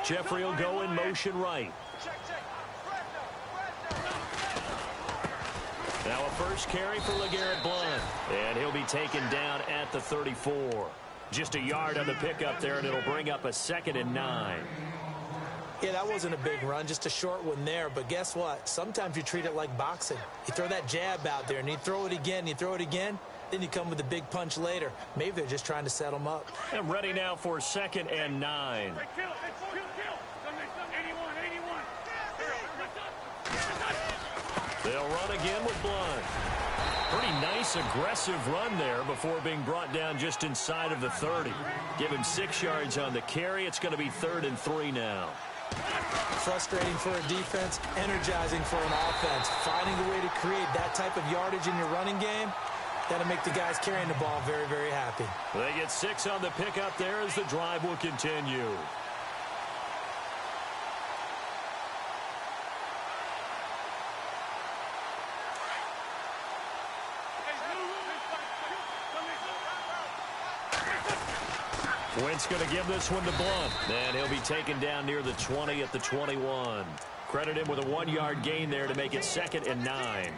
Jeffrey will go in motion right. Now a first carry for LeGarrette Blount. And he'll be taken down at the 34. Just a yard on the pickup there, and it'll bring up a 2nd and 9. Yeah, that wasn't a big run, just a short one there. But guess what? Sometimes you treat it like boxing. You throw that jab out there, and you throw it again, and you throw it again. Then you come with a big punch later. Maybe they're just trying to set them up. And ready now for 2nd and 9. They'll run again with Blount. Pretty nice, aggressive run there before being brought down just inside of the 30. Give him 6 yards on the carry. It's going to be 3rd and 3 now. Frustrating for a defense, energizing for an offense. Finding a way to create that type of yardage in your running game, that'll make the guys carrying the ball very, very happy. They get 6 on the pickup there as the drive will continue. Wentz going to give this one to Blount. And he'll be taken down near the 20 at the 21. Credit him with a 1-yard gain there to make it 2nd and 9.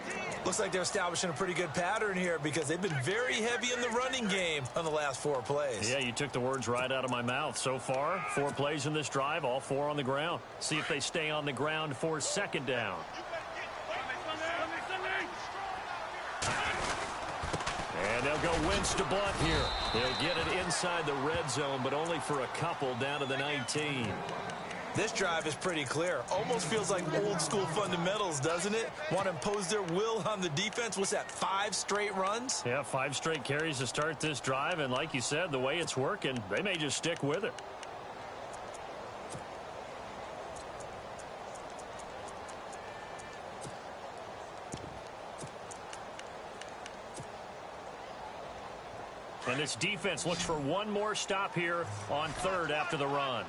Looks like they're establishing a pretty good pattern here because they've been very heavy in the running game on the last 4 plays. Yeah, you took the words right out of my mouth. So far, 4 plays in this drive, all 4 on the ground. See if they stay on the ground for 2nd down. And they'll go Wentz to Blount here. They'll get it inside the red zone, but only for a couple down to the 19. This drive is pretty clear. Almost feels like old school fundamentals, doesn't it? Want to impose their will on the defense. What's that, 5 straight runs? Yeah, 5 straight carries to start this drive. And like you said, the way it's working, they may just stick with it. And this defense looks for one more stop here on 3rd after the run.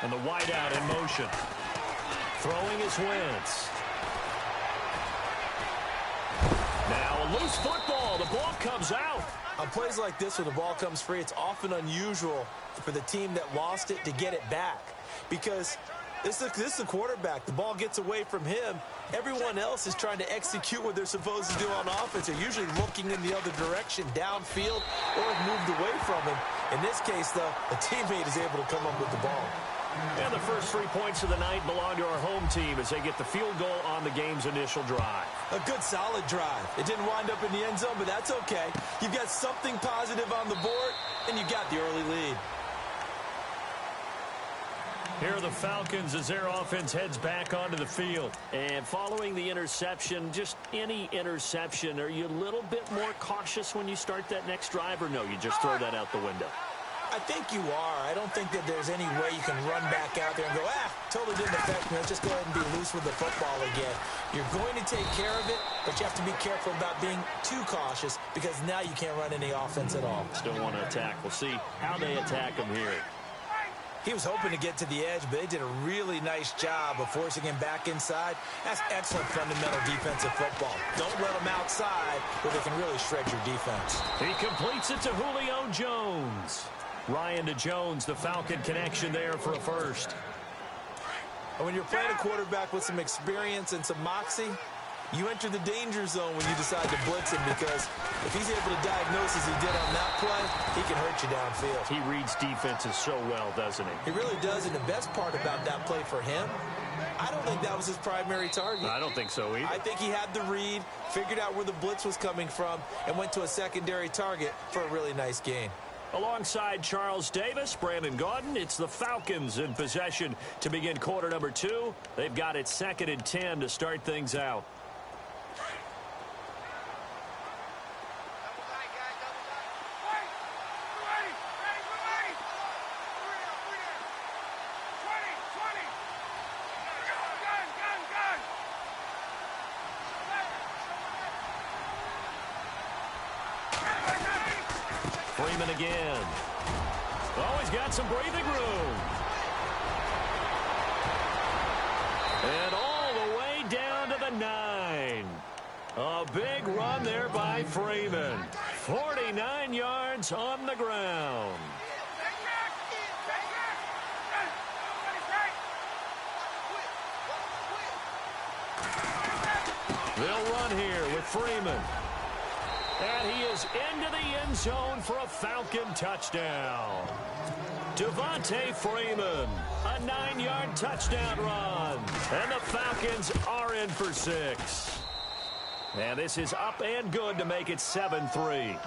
And the wideout in motion. Throwing is Wentz. Now a loose football. The ball comes out. On plays like this where the ball comes free, it's often unusual for the team that lost it to get it back. Because this is the quarterback. The ball gets away from him. Everyone else is trying to execute what they're supposed to do on offense. They're usually looking in the other direction, downfield, or have moved away from him. In this case, though, a teammate is able to come up with the ball. And the first 3 points of the night belong to our home team as they get the field goal on the game's initial drive. A good, solid drive. It didn't wind up in the end zone, but that's okay. You've got something positive on the board, and you got the early lead. Here are the Falcons as their offense heads back onto the field. And following the interception, just any interception, are you a little bit more cautious when you start that next drive, or no, you just throw that out the window? I think you are. I don't think that there's any way you can run back out there and go, totally didn't affect me. Let's just go ahead and be loose with the football again. You're going to take care of it, but you have to be careful about being too cautious because now you can't run any offense at all. Still want to attack. We'll see how they attack him here. He was hoping to get to the edge, but they did a really nice job of forcing him back inside. That's excellent fundamental defensive football. Don't let them outside where they can really shred your defense. He completes it to Julio Jones. Ryan to Jones, the Falcon connection there for a first. And when you're playing a quarterback with some experience and some moxie, you enter the danger zone when you decide to blitz him because if he's able to diagnose as he did on that play, he can hurt you downfield. He reads defenses so well, doesn't he? He really does, and the best part about that play for him, I don't think that was his primary target. I don't think so either. I think he had the read, figured out where the blitz was coming from, and went to a secondary target for a really nice gain. Alongside Charles Davis, Brandon Gaudin, it's the Falcons in possession to begin quarter number 2. They've got it 2nd and 10 to start things out. Freeman again. Oh, he's got some breathing room. And all the way down to the 9. A big run there by Freeman. 49 yards on the ground. They'll run here with Freeman. And he is into the end zone for a Falcon touchdown. Devontae Freeman, a 9-yard touchdown run. And the Falcons are in for 6. And this is up and good to make it 7-3.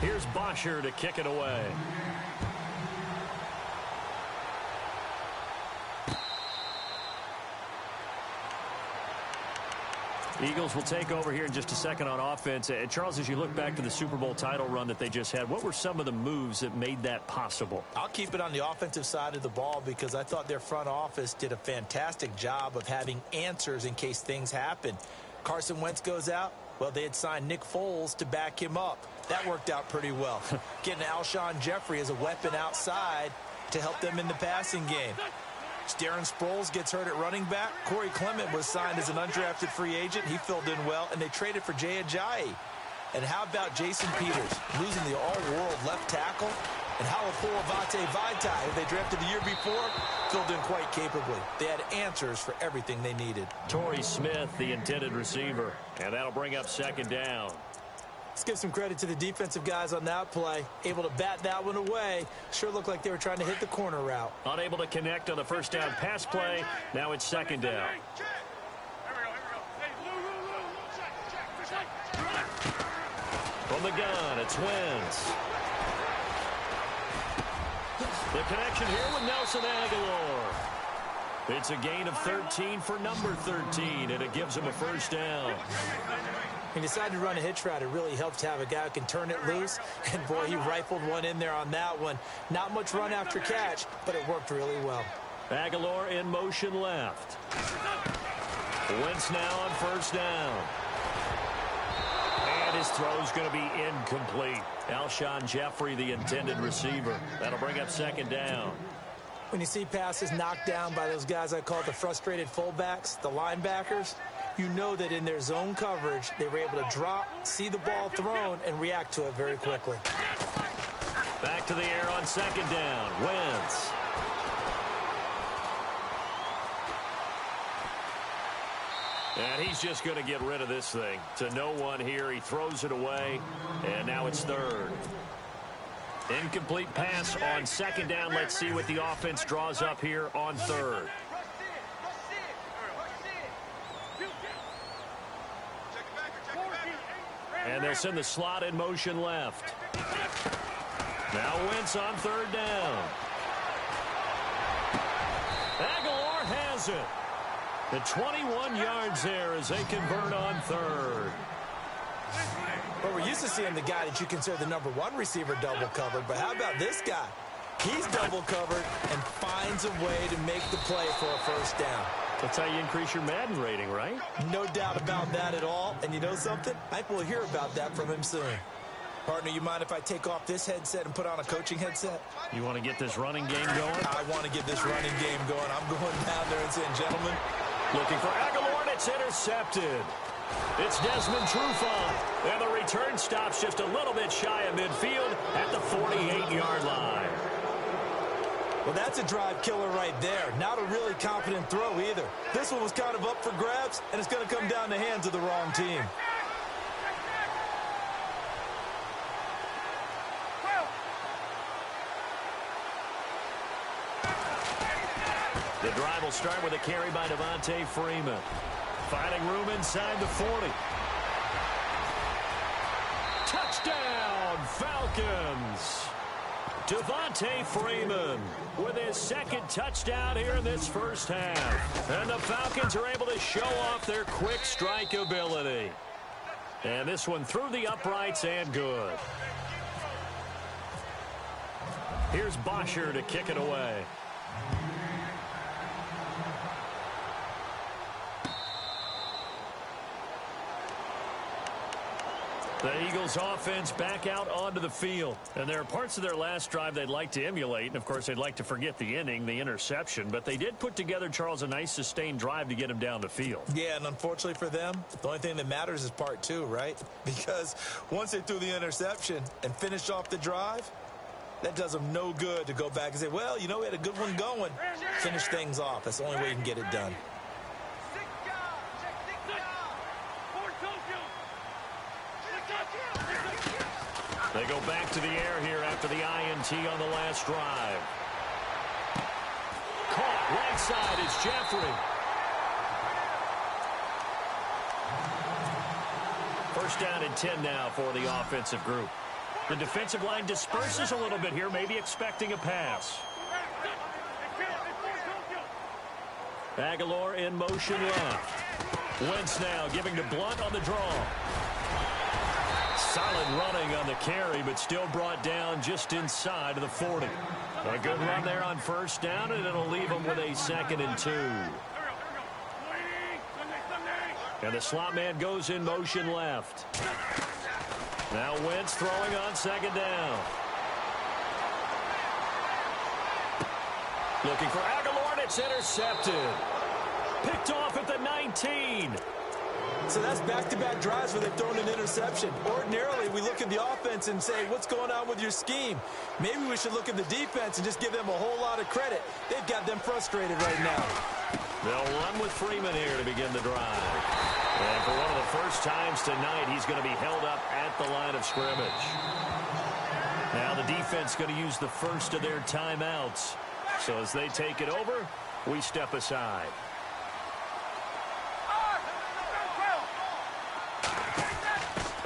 Here's Bosher to kick it away. Eagles will take over here in just a second on offense. And Charles, as you look back to the Super Bowl title run that they just had, what were some of the moves that made that possible? I'll keep it on the offensive side of the ball because I thought their front office did a fantastic job of having answers in case things happen. Carson Wentz goes out. Well, they had signed Nick Foles to back him up. That worked out pretty well. Getting Alshon Jeffrey as a weapon outside to help them in the passing game. Darren Sproles gets hurt at running back. Corey Clement was signed as an undrafted free agent. He filled in well, and they traded for Jay Ajayi. And how about Jason Peters, losing the all-world left tackle? And Halapoulivaati Vaitai, who they drafted the year before, filled in quite capably. They had answers for everything they needed. Torrey Smith, the intended receiver, and that'll bring up second down. Let's give some credit to the defensive guys on that play. Able to bat that one away. Sure looked like they were trying to hit the corner route. Unable to connect on the first down pass play. Now it's second down. From the gun, it's Wentz. The connection here with Nelson Aguilar. It's a gain of 13 for number 13, and it gives him a first down. He decided to run a hitch route. It really helped to have a guy who can turn it loose. And, boy, he rifled one in there on that one. Not much run after catch, but it worked really well. Aguilar in motion left. Wentz now on first down. And his throw's going to be incomplete. Alshon Jeffrey, the intended receiver. That'll bring up second down. When you see passes knocked down by those guys I call the frustrated fullbacks, the linebackers, you know that in their zone coverage, they were able to drop, see the ball thrown, and react to it very quickly. Back to the air on second down. Wentz. And he's just going to get rid of this thing. To no one here. He throws it away, and now it's third. Incomplete pass on second down. Let's see what the offense draws up here on third. And they'll send the slot in motion left. Now Wentz on third down. Aguilar has it. The 21 yards there as they convert on third. Well, we're used to seeing the guy that you consider the number one receiver double covered, but how about this guy? He's double covered and finds a way to make the play for a first down. That's how you increase your Madden rating, right? No doubt about that at all. And you know something? I think we'll hear about that from him soon. Partner, you mind if I take off this headset and put on a coaching headset? You want to get this running game going? I want to get this running game going. I'm going down there and saying, gentlemen. Looking for Aguilar, and it's intercepted. It's Desmond Trufant. And the return stops just a little bit shy of midfield at the 48-yard line. Well, that's a drive killer right there. Not a really confident throw either. This one was kind of up for grabs, and it's going to come down the hands of the wrong team. The drive will start with a carry by Devontae Freeman. Finding room inside the 40. Touchdown, Falcons! Devontae Freeman with his second touchdown here in this first half. And the Falcons are able to show off their quick strike ability. And this one through the uprights and good. Here's Bosher to kick it away. The Eagles offense back out onto the field. And there are parts of their last drive they'd like to emulate. And, of course, they'd like to forget the inning, the interception. But they did put together, Charles, a nice sustained drive to get him down the field. Yeah, and unfortunately for them, the only thing that matters is part two, right? Because once they threw the interception and finished off the drive, that does them no good to go back and say, well, you know, we had a good one going. Finish things off. That's the only way you can get it done. They go back to the air here after the INT on the last drive. Caught right side is Jeffrey. First down and 10 now for the offensive group. The defensive line disperses a little bit here, maybe expecting a pass. Aguilar in motion left. Wentz now giving to Blunt on the draw. Solid running on the carry, but still brought down just inside of the 40. A good run there on first down, and it'll leave them with a 2nd and 2. And the slot man goes in motion left. Now Wentz throwing on 2nd down. Looking for Aguilar, and it's intercepted. Picked off at the 19. So that's back-to-back drives where they've thrown an interception. Ordinarily, we look at the offense and say, what's going on with your scheme? Maybe we should look at the defense and just give them a whole lot of credit. They've got them frustrated right now. They'll run with Freeman here to begin the drive. And for one of the first times tonight, he's going to be held up at the line of scrimmage. Now the defense going to use the first of their timeouts. So as they take it over, we step aside.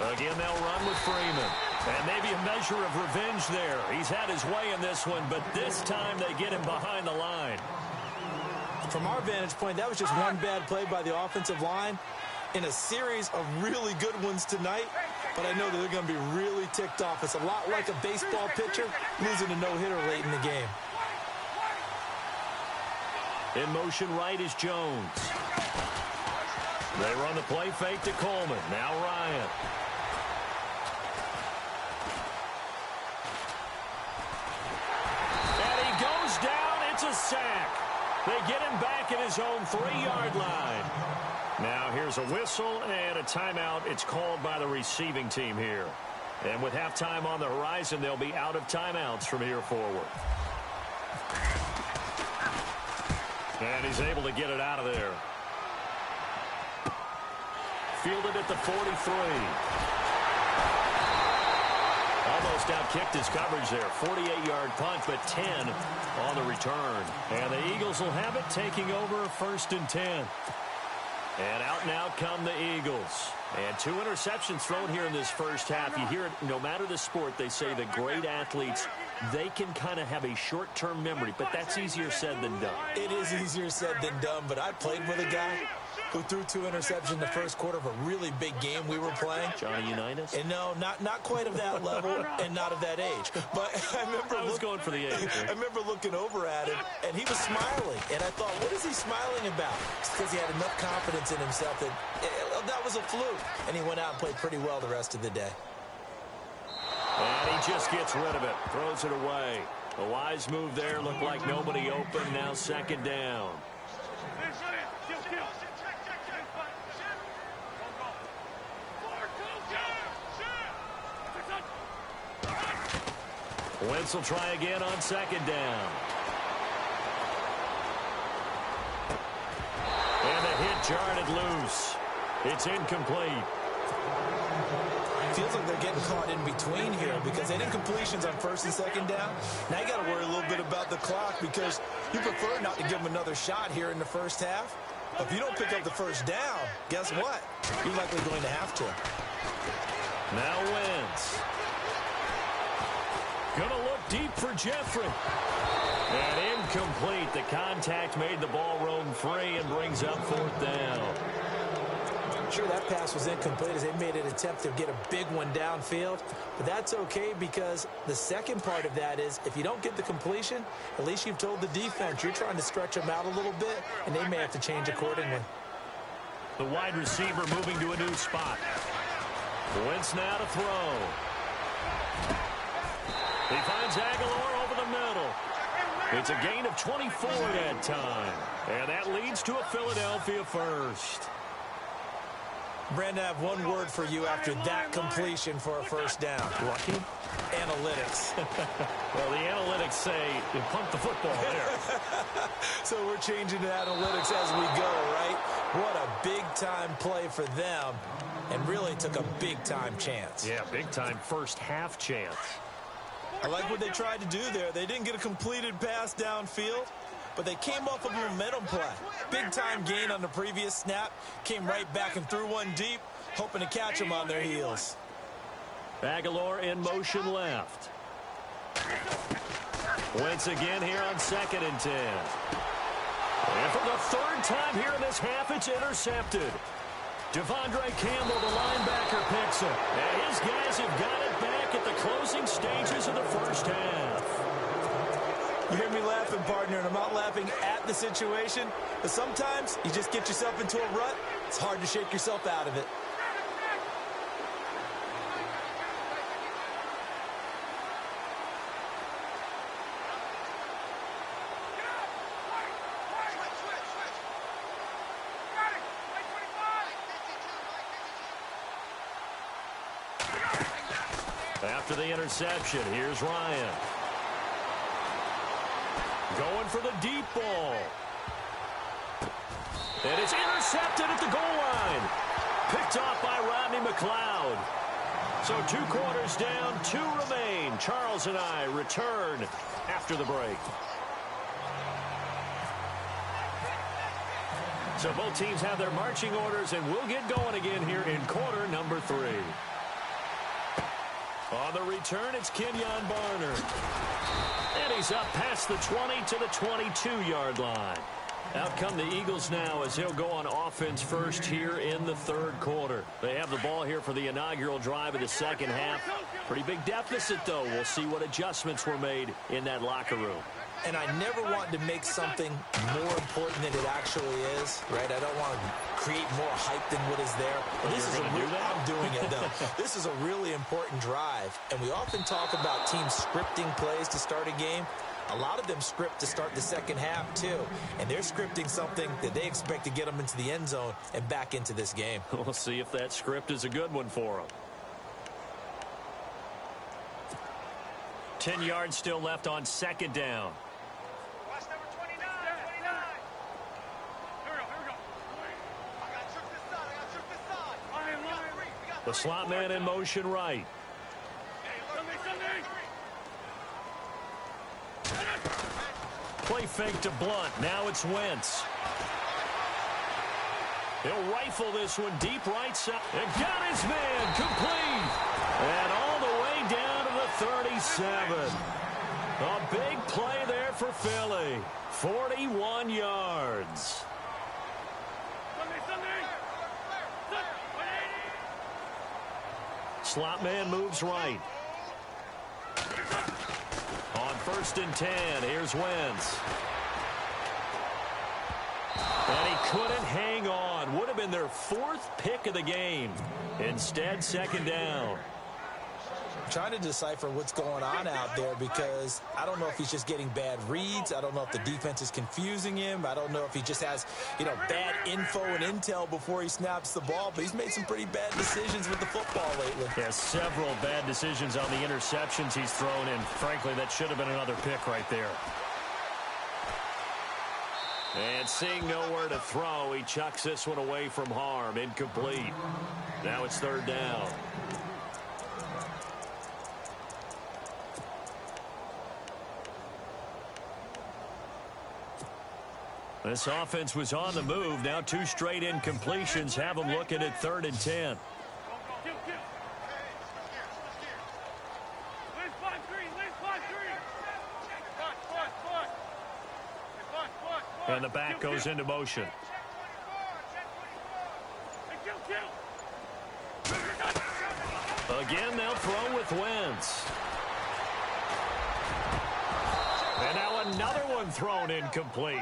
Again, they'll run with Freeman. And maybe a measure of revenge there. He's had his way in this one, but this time they get him behind the line. From our vantage point, that was just one bad play by the offensive line in a series of really good ones tonight. But I know that they're going to be really ticked off. It's a lot like a baseball pitcher losing a no-hitter late in the game. In motion right is Jones. They run the play fake to Coleman. Now Ryan. And he goes down. It's a sack. They get him back at his own 3-yard line. Now here's a whistle and a timeout. It's called by the receiving team here. And with halftime on the horizon, they'll be out of timeouts from here forward. And he's able to get it out of there. Fielded at the 43. Almost outkicked his coverage there. 48-yard punt, but 10 on the return. And the Eagles will have it, taking over 1st and 10. And out now come the Eagles. And 2 interceptions thrown here in this first half. You hear it, no matter the sport, they say the great athletes, they can kind of have a short-term memory, but that's easier said than done. It is easier said than done, but I played with a guy who threw 2 interceptions in the first quarter of a really big game we were playing. Johnny Unitas? And no, not quite of that level and not of that age. But I was going for the age. Right? I remember looking over at him, and he was smiling. And I thought, what is he smiling about? It's because he had enough confidence in himself that that was a fluke. And he went out and played pretty well the rest of the day. And he just gets rid of it, throws it away. A wise move there, looked like nobody open, now 2nd down. Wentz will try again on 2nd down. And the hit jarred it loose. It's incomplete. Feels like they're getting caught in between here because they did completions on 1st and 2nd down. Now you got to worry a little bit about the clock because you prefer not to give them another shot here in the first half. If you don't pick up the 1st down, guess what? You're likely going to have to. Now Wentz. Gonna look deep for Jeffrey. And incomplete. The contact made the ball roam free and brings up 4th down. Sure, that pass was incomplete as they made an attempt to get a big one downfield. But that's okay because the second part of that is if you don't get the completion, at least you've told the defense you're trying to stretch them out a little bit, and they may have to change accordingly. The wide receiver moving to a new spot. Wentz now to throw. He finds Aguilar over the middle. It's a gain of 24 that time. And that leads to a Philadelphia first. Brandon, I have one word for you after that completion for a first down. Lucky? Analytics. Well, the analytics say you pump the football there. So we're changing to analytics as we go, right? What a big-time play for them, and really took a big-time chance. Yeah, big-time first half chance. I like what they tried to do there. They didn't get a completed pass downfield, but they came off of a momentum play. Big-time gain on the previous snap. Came right back and threw one deep, hoping to catch them on their heels. Aguilar in motion left. Wentz again here on 2nd and 10. And for the third time here in this half, it's intercepted. Devondre Campbell, the linebacker, picks it. And his guys have got it back at the closing stages of the first half. You hear me laughing, partner, and I'm not laughing at the situation, but sometimes you just get yourself into a rut. It's hard to shake yourself out of it. After the interception, here's Ryan. Going for the deep ball. And it's intercepted at the goal line. Picked off by Rodney McLeod. So 2 quarters down, 2 remain. Charles and I return after the break. So both teams have their marching orders, and we'll get going again here in quarter number 3. On the return, it's Kenyon Barner. And he's up past the 20 to the 22-yard line. Out come the Eagles now as he'll go on offense first here in the 3rd quarter. They have the ball here for the inaugural drive of the second half. Pretty big deficit, though. We'll see what adjustments were made in that locker room. And I never want to make something more important than it actually is, right? I don't want to create more hype than what is there. But this is I'm doing it, though. This is a really important drive. And we often talk about teams scripting plays to start a game. A lot of them script to start the second half, too. And they're scripting something that they expect to get them into the end zone and back into this game. We'll see if that script is a good one for them. 10 yards still left on 2nd down. The slot man in motion right. Play fake to Blunt. Now it's Wentz. He'll rifle this one deep right side. And got his man complete. And all the way down to the 37. A big play there for Philly. 41 yards. Slot man moves right. On 1st and 10, here's Wentz. And he couldn't hang on. Would have been their 4th pick of the game. Instead, 2nd down. I'm trying to decipher what's going on out there because I don't know if he's just getting bad reads. I don't know if the defense is confusing him. I don't know if he just has, bad info and intel before he snaps the ball. But he's made some pretty bad decisions with the football lately. Yeah, several bad decisions on the interceptions he's thrown in. Frankly, that should have been another pick right there. And seeing nowhere to throw, he chucks this one away from harm. Incomplete. Now it's 3rd down. This offense was on the move. Now 2 straight incompletions have them looking at 3rd and 10. And the back goes into motion. Again, they'll throw with Wentz. And now another one thrown incomplete.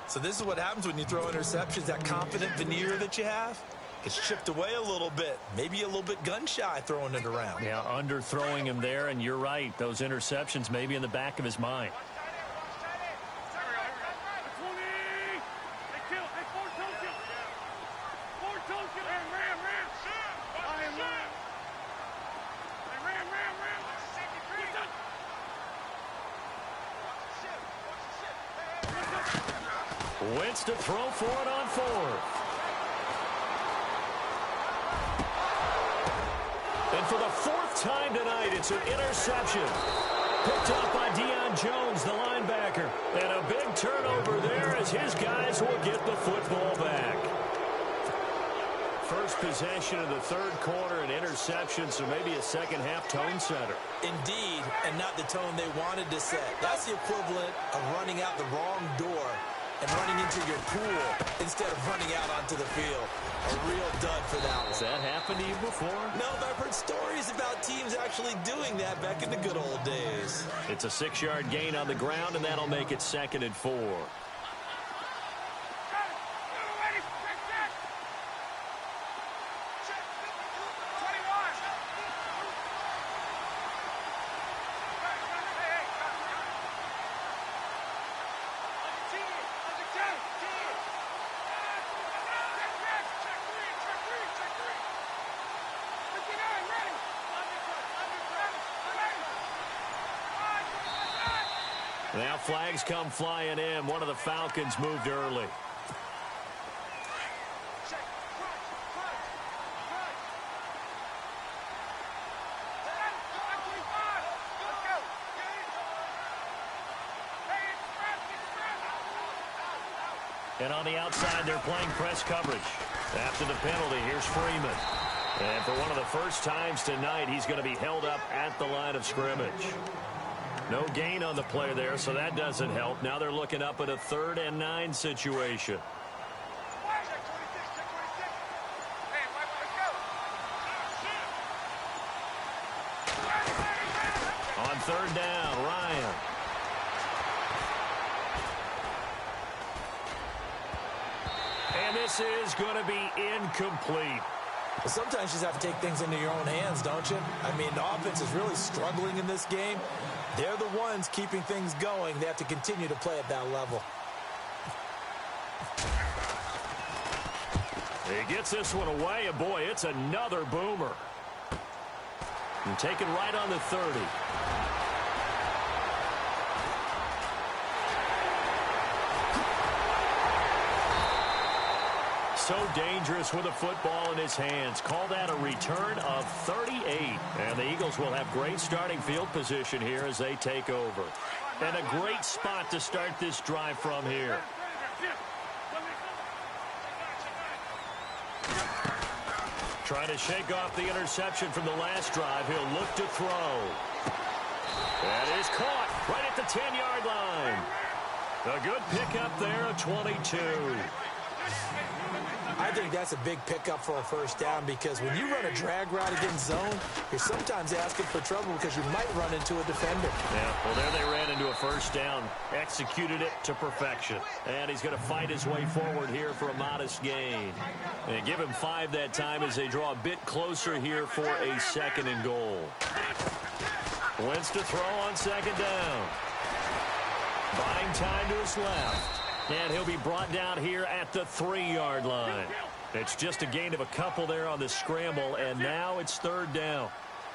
So this is what happens when you throw interceptions, that confident veneer that you have. It's chipped away a little bit. Maybe a little bit gun-shy throwing it around. Yeah, underthrowing him there, and you're right. Those interceptions may be in the back of his mind. Wentz to throw for it on fourth. And for the fourth time tonight, it's an interception. Picked up by Deion Jones, the linebacker. And a big turnover there as his guys will get the football back. First possession of the third quarter, an interception, so maybe a second-half tone setter. Indeed, and not the tone they wanted to set. That's the equivalent of running out the wrong door and running into your pool instead of running out onto the field. A real dud for that one. Has that happened to you before? No, but I've heard stories about teams actually doing that back in the good old days. It's a 6-yard gain on the ground, and that'll make it 2nd and 4. Now flags come flying in. One of the Falcons moved early. And on the outside, they're playing press coverage. After the penalty, here's Freeman. And for one of the first times tonight, he's going to be held up at the line of scrimmage. No gain on the play there, so that doesn't help. Now they're looking up at a 3rd and 9 situation. On 3rd down, Ryan. And this is going to be incomplete. Well, sometimes you just have to take things into your own hands, don't you? I mean, the offense is really struggling in this game. They're the ones keeping things going. They have to continue to play at that level. He gets this one away, and boy, it's another boomer. And taken right on the 30. So dangerous with a football in his hands. Call that a return of 38. And the Eagles will have great starting field position here as they take over. And a great spot to start this drive from here. Trying to shake off the interception from the last drive. He'll look to throw. That is caught right at the 10-yard line. A good pickup there of 22. I think that's a big pickup for a first down because when you run a drag route against zone, you're sometimes asking for trouble because you might run into a defender. Yeah, well, there they ran into a first down. Executed it to perfection. And he's going to fight his way forward here for a modest gain. And give him 5 that time as they draw a bit closer here for a 2nd and goal. Wentz to throw on 2nd down. Buying time to his left. And he'll be brought down here at the 3-yard line. It's just a gain of a couple there on the scramble, and now it's 3rd down.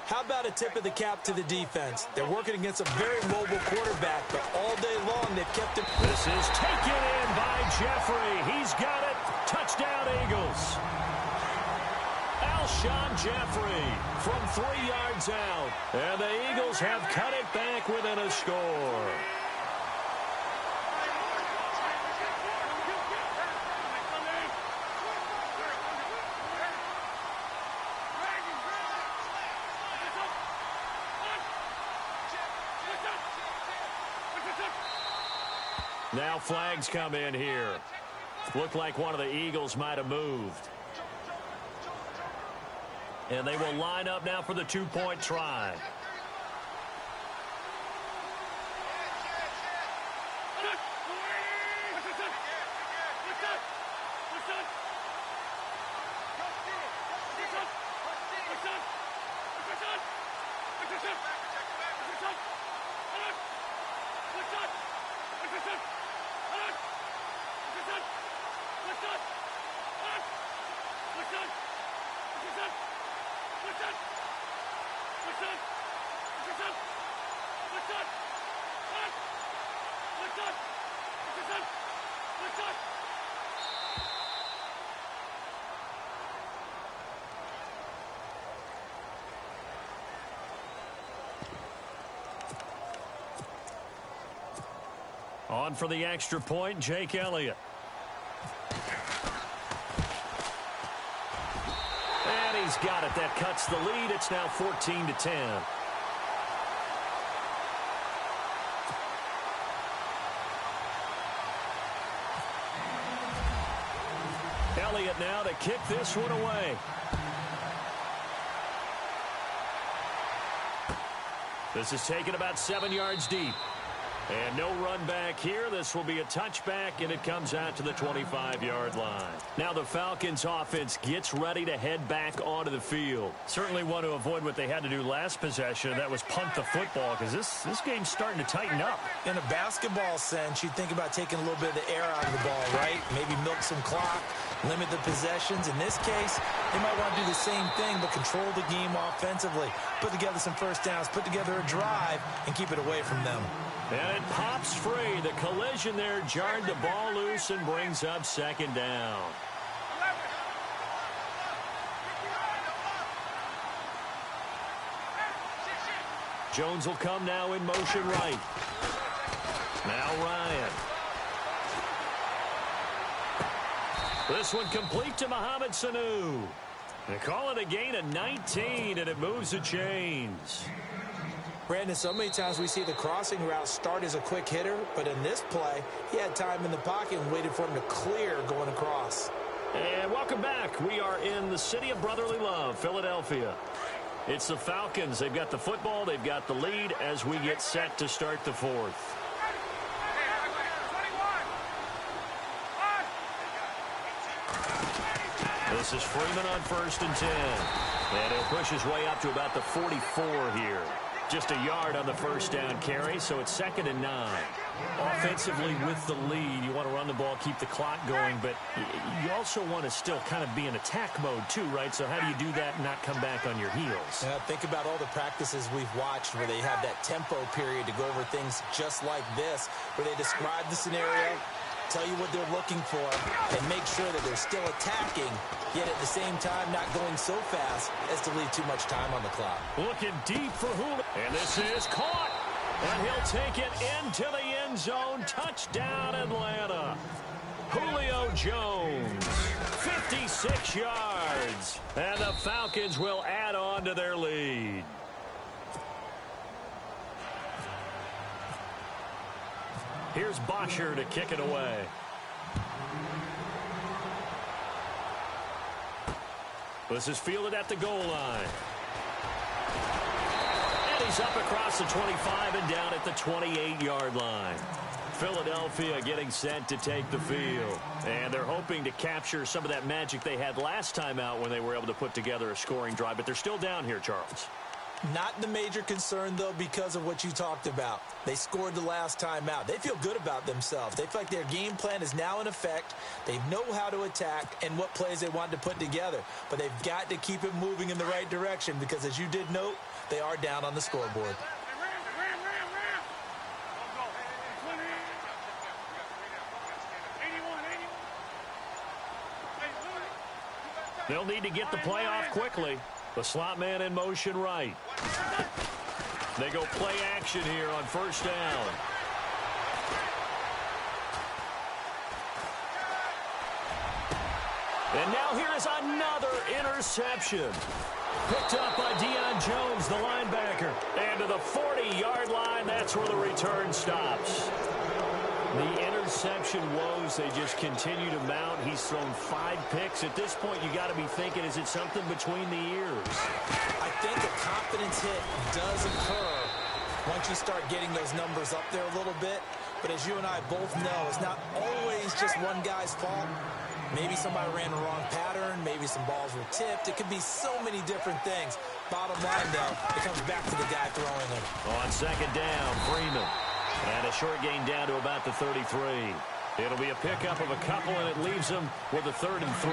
How about a tip of the cap to the defense? They're working against a very mobile quarterback, but all day long they've kept him. This is taken in by Jeffrey. He's got it. Touchdown, Eagles. Alshon Jeffrey from 3 yards out. And the Eagles have cut it back within a score. Now flags come in here. Looked like one of the Eagles might have moved. And they will line up now for the 2-point try. On for the extra point, Jake Elliott. And he's got it. That cuts the lead. It's now 14-10. Elliott now to kick this one away. This is taken about 7 yards deep. And no run back here. This will be a touchback, and it comes out to the 25-yard line. Now the Falcons offense gets ready to head back onto the field. Certainly want to avoid what they had to do last possession. That was punt the football, because this game's starting to tighten up. In a basketball sense, you think about taking a little bit of the air out of the ball, right? Maybe milk some clock, limit the possessions. In this case, they might want to do the same thing, but control the game offensively. Put together some first downs, put together a drive, and keep it away from them. And it pops free. The collision there jarred the ball loose and brings up second down. Jones will come now in motion right. Now Ryan. This one complete to Mohamed Sanu. They call it a gain of 19, and it moves the chains. Brandon, so many times we see the crossing route start as a quick hitter, but in this play, he had time in the pocket and waited for him to clear going across. And welcome back. We are in the city of brotherly love, Philadelphia. It's the Falcons. They've got the football. They've got the lead as we get set to start the fourth. This is Freeman on 1st and 10. And he'll push his way up to about the 44 here. Just a yard on the first down carry, so it's 2nd and 9. Offensively with the lead, you want to run the ball, keep the clock going, but you also want to still kind of be in attack mode too, right? So how do you do that and not come back on your heels? Think about all the practices we've watched where they have that tempo period to go over things just like this, where they describe the scenario, tell you what they're looking for, and make sure that they're still attacking, yet at the same time not going so fast as to leave too much time on the clock. Looking deep for Julio. And this is caught. And he'll take it into the end zone. Touchdown, Atlanta. Julio Jones, 56 yards. And the Falcons will add on to their lead. Here's Bosher to kick it away. This is fielded at the goal line. And he's up across the 25 and down at the 28-yard line. Philadelphia getting set to take the field. And they're hoping to capture some of that magic they had last time out when they were able to put together a scoring drive. But they're still down here, Charles. Not the major concern, though, because of what you talked about. They scored the last time out. They feel good about themselves. They feel like their game plan is now in effect. They know how to attack and what plays they want to put together. But they've got to keep it moving in the right direction because, as you did note, they are down on the scoreboard. They'll need to get the play off quickly. The slot man in motion right. They go play action here on first down. And now here is another interception. Picked up by Deion Jones, the linebacker. And to the 40-yard line, that's where the return stops. The interception woes, they just continue to mount. He's thrown 5 picks. At this point, you got to be thinking, is it something between the ears? I think a confidence hit does occur once you start getting those numbers up there a little bit. But as you and I both know, it's not always just one guy's fault. Maybe somebody ran the wrong pattern. Maybe some balls were tipped. It could be so many different things. Bottom line, though, it comes back to the guy throwing them. On second down, Freeman. And a short gain down to about the 33. It'll be a pickup of a couple, and it leaves them with a 3rd and 3.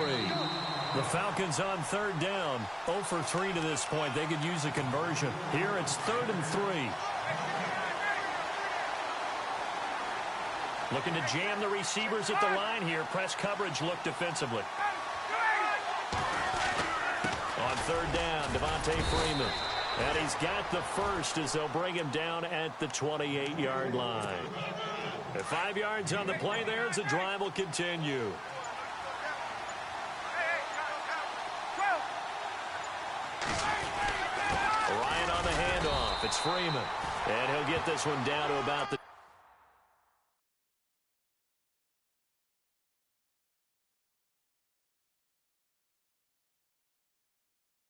The Falcons on third down. 0 for 3 to this point. They could use a conversion. Here it's 3rd and 3. Looking to jam the receivers at the line here. Press coverage look defensively. On third down, Devontae Freeman. And he's got the first as they'll bring him down at the 28-yard line. At 5 yards on the play there as the drive will continue. Ryan on the handoff. It's Freeman. And he'll get this one down to about the